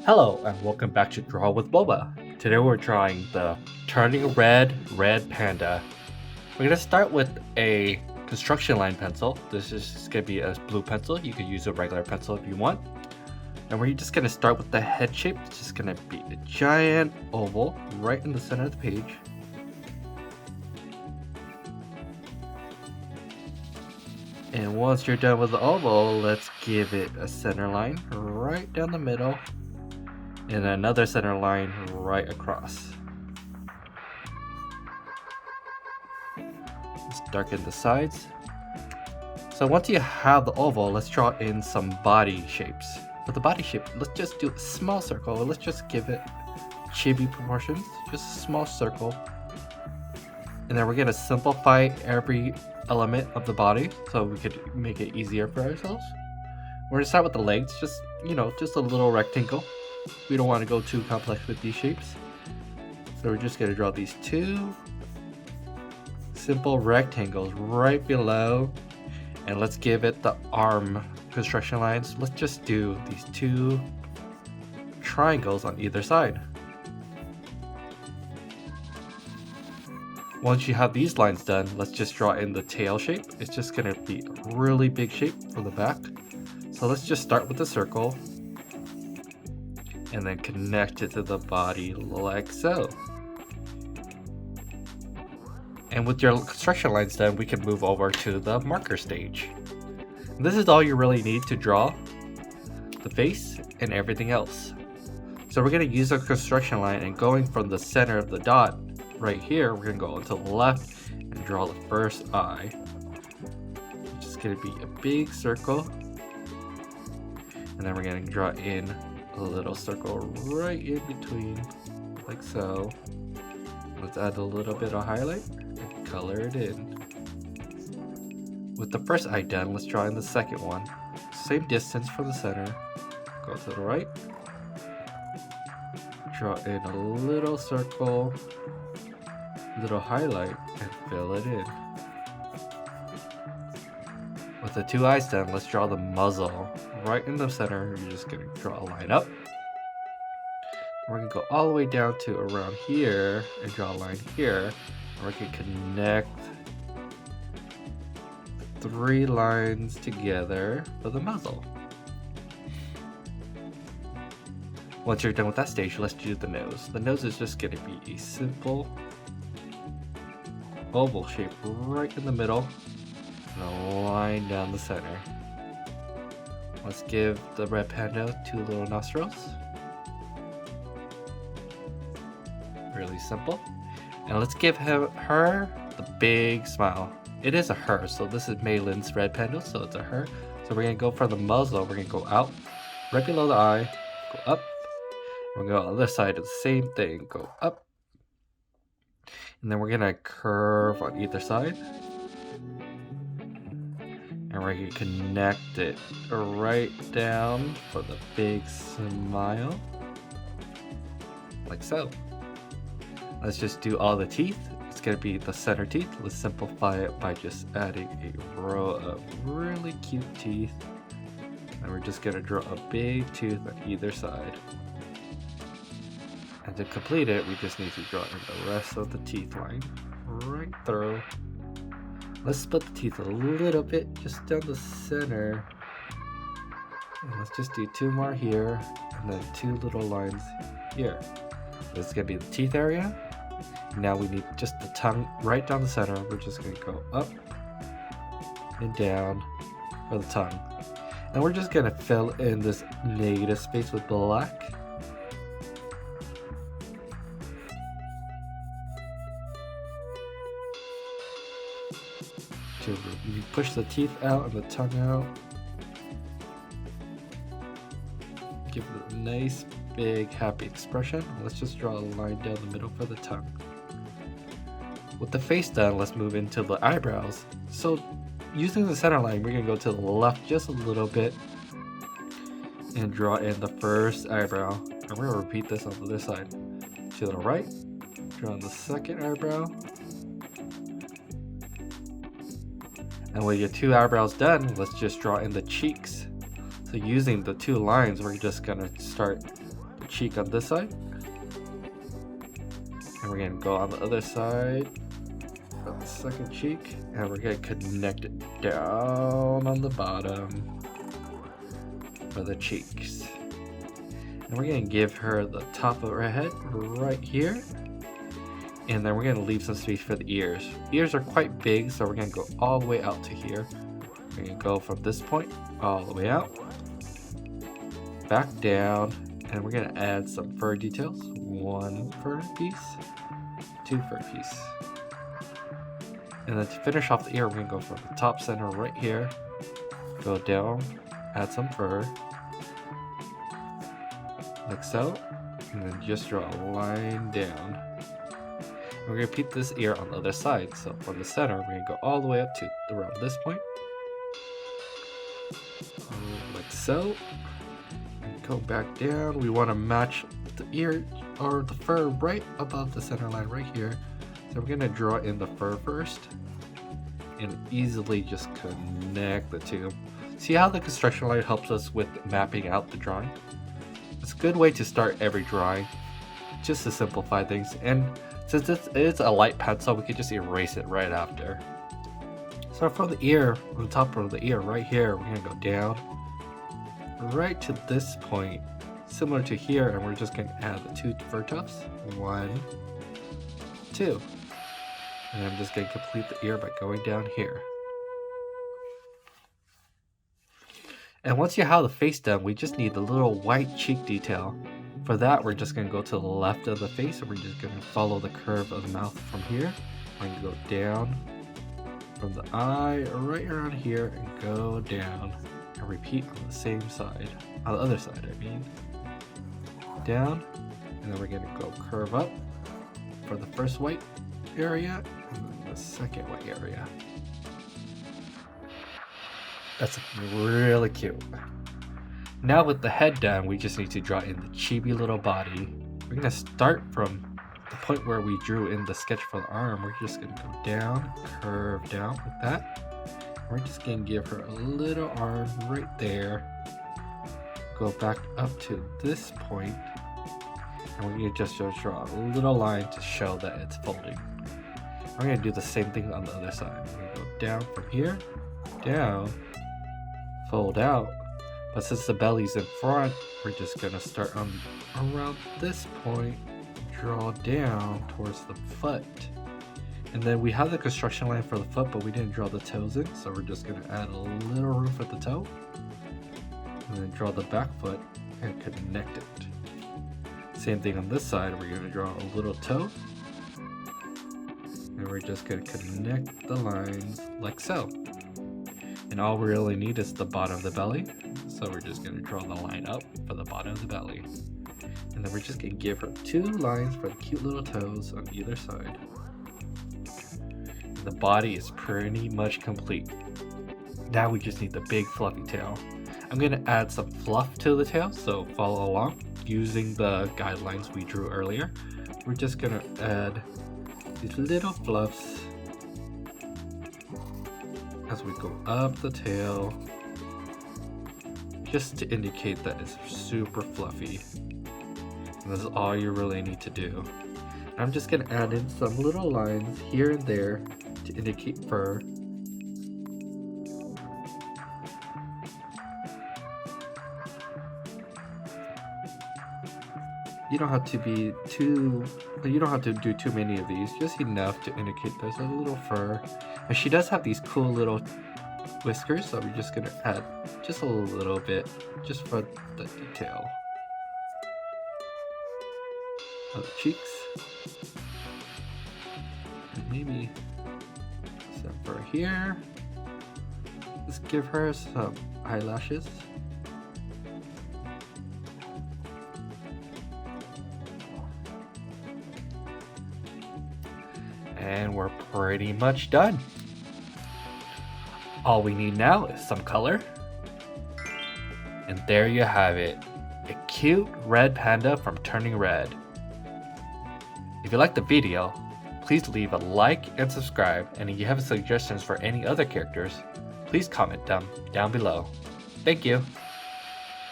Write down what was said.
Hello and welcome back to Draw with Boba. Today we're drawing the Turning Red Red Panda. We're going to start with a construction line pencil. This is going to be a blue pencil. You can use a regular pencil if you want. And we're just going to start with the head shape. It's just going to be a giant oval right in the center of the page. And once you're done with the oval, let's give it a center line right down the middle and another center line right across. Let's darken the sides. So once you have the oval, let's draw in some body shapes. For the body shape, let's just do a small circle. Let's just give it chibi proportions, just a small circle. And then we're gonna simplify every element of the body so we could make it easier for ourselves. We're gonna start with the legs, just a little rectangle. We don't want to go too complex with these shapes. So we're just gonna draw these two simple rectangles right below. And let's give it the arm construction lines. Let's just do these two triangles on either side. Once you have these lines done, let's just draw in the tail shape. It's just gonna be a really big shape from the back. So let's just start with the circle and then connect it to the body like so. And with your construction lines done, we can move over to the marker stage. And this is all you really need to draw the face and everything else. So we're gonna use our construction line, and going from the center of the dot right here, we're gonna go to the left and draw the first eye. It's just gonna be a big circle. And then we're gonna draw in a little circle right in between, like so. Let's add a little bit of highlight and color it in. With the first eye done, let's draw in the second one. Same distance from the center. Go to the right. Draw in a little circle, little highlight, and fill it in. With the two eyes done, let's draw the muzzle right in the center. You're just gonna draw a line up. We're gonna go all the way down to around here and draw a line here. And we're gonna connect the three lines together for the muzzle. Once you're done with that stage, let's do the nose. The nose is just gonna be a simple oval shape right in the middle and a line down the center. Let's give the red panda two little nostrils. Really simple. And let's give her the big smile. It is a her, so this is Maylin's red panda, so it's a her. So we're gonna go for the muzzle. We're gonna go out, right below the eye, go up. We're gonna go on the other side of the same thing, go up. And then we're gonna curve on either side. And we're gonna connect it right down for the big smile, like so. Let's just do all the teeth. It's gonna be the center teeth. Let's simplify it by just adding a row of really cute teeth. And we're just gonna draw a big tooth on either side. And to complete it, we just need to draw in the rest of the teeth line right through. Let's split the teeth a little bit, just down the center. And let's just do two more here, and then two little lines here. This is gonna be the teeth area. Now we need just the tongue right down the center. We're just gonna go up and down for the tongue. And we're just gonna fill in this negative space with black. You push the teeth out and the tongue out. Give it a nice, big, happy expression. Let's just draw a line down the middle for the tongue. With the face done, let's move into the eyebrows. So, using the center line, we're gonna go to the left just a little bit and draw in the first eyebrow. And we're gonna repeat this on the other side. To the right, draw in the second eyebrow. And with your two eyebrows done, let's just draw in the cheeks. So using the two lines, we're just gonna start cheek on this side. And we're gonna go on the other side of the second cheek, and we're gonna connect it down on the bottom for the cheeks. And we're gonna give her the top of her head right here. And then we're gonna leave some space for the ears. Ears are quite big, so we're gonna go all the way out to here. We're gonna go from this point all the way out, back down, and we're gonna add some fur details. 1 fur piece, 2 fur piece. And then to finish off the ear, we're gonna go from the top center right here, go down, add some fur, like so, and then just draw a line down. And we're gonna repeat this ear on the other side. So from the center, we're gonna go all the way up to around this point, like so. And go back down. We want to match the ear or the fur right above the center line right here. So we're gonna draw in the fur first and easily just connect the two. See how the construction line helps us with mapping out the drawing? It's a good way to start every drawing, just to simplify things. And since it's a light pencil, we can just erase it right after. So from the ear, on the top of the ear right here, we're gonna go down right to this point, similar to here, and we're just gonna add the 2 fur tufts. 1, 2. And I'm just gonna complete the ear by going down here. And once you have the face done, we just need the little white cheek detail. For that, we're just gonna go to the left of the face, and we're just gonna follow the curve of the mouth from here. We're gonna go down from the eye right around here and go down, and repeat on the same side, on the other side I mean. Down, and then we're gonna go curve up for the first white area, and then the second white area. That's really cute. Now with the head done, we just need to draw in the chibi little body. We're gonna start from the point where we drew in the sketch for the arm. We're just gonna go down, curve down like that. We're just gonna give her a little arm right there. Go back up to this point, and we're gonna just draw a little line to show that it's folding. We're gonna do the same thing on the other side. We're gonna go down from here, down, fold out. But since the belly's in front, we're just gonna start on around this point, draw down towards the foot. And then we have the construction line for the foot, but we didn't draw the toes in, so we're just gonna add a little room for the toe. And then draw the back foot and connect it. Same thing on this side, we're gonna draw a little toe. And we're just gonna connect the lines like so. And all we really need is the bottom of the belly. So we're just gonna draw the line up for the bottom of the belly. And then we're just gonna give her 2 lines for the cute little toes on either side. And the body is pretty much complete. Now we just need the big fluffy tail. I'm gonna add some fluff to the tail, so follow along using the guidelines we drew earlier. We're just gonna add these little fluffs as we go up the tail, just to indicate that it's super fluffy. And this is all you really need to do. And I'm just gonna add in some little lines here and there to indicate fur. You don't have to do too many of these, just enough to indicate there's a little fur. And she does have these cool little whiskers, so we're just gonna add just a little bit, just for the detail. On the cheeks. And maybe some fur here. Let's give her some eyelashes. And we're pretty much done. All we need now is some color. And there you have it. A cute red panda from Turning Red. If you liked the video, please leave a like and subscribe. And if you have suggestions for any other characters, please comment them down below. Thank you.